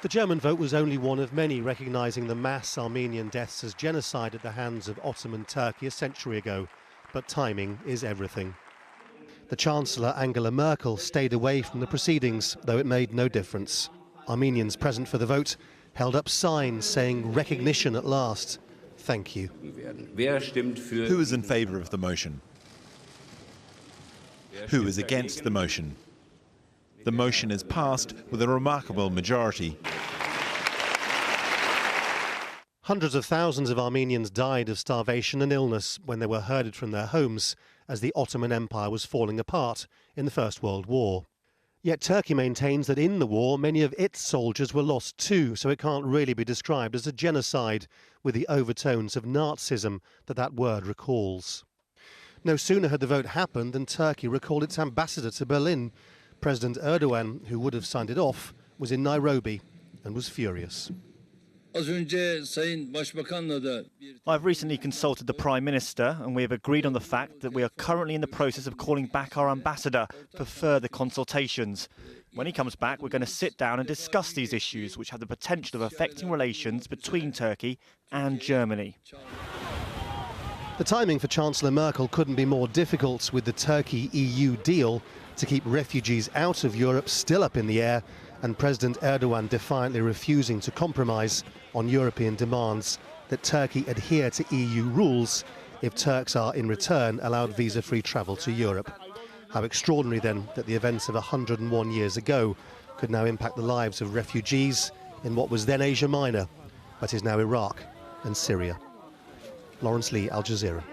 The German vote was only one of many recognising the mass Armenian deaths as genocide at the hands of Ottoman Turkey a century ago. But timing is everything. The Chancellor Angela Merkel stayed away from the proceedings, though it made no difference. Armenians present for the vote held up signs saying recognition at last. Thank you. Who is in favour of the motion? Who is against the motion? The motion is passed with a remarkable majority. Hundreds of thousands of Armenians died of starvation and illness when they were herded from their homes as the Ottoman Empire was falling apart in the First World War. Yet Turkey maintains that in the war many of its soldiers were lost too, so it can't really be described as a genocide with the overtones of Nazism that word recalls. No sooner had the vote happened than Turkey recalled its ambassador to Berlin. President Erdogan, who would have signed it off, was in Nairobi and was furious. I've recently consulted the Prime Minister and we have agreed on the fact that we are currently in the process of calling back our ambassador for further consultations. When he comes back, we're going to sit down and discuss these issues, which have the potential of affecting relations between Turkey and Germany. The timing for Chancellor Merkel couldn't be more difficult, with the Turkey-EU deal to keep refugees out of Europe still up in the air, and President Erdogan defiantly refusing to compromise on European demands that Turkey adhere to EU rules if Turks are in return allowed visa-free travel to Europe. How extraordinary then that the events of 101 years ago could now impact the lives of refugees in what was then Asia Minor, but is now Iraq and Syria. Laurence Lee, Al Jazeera.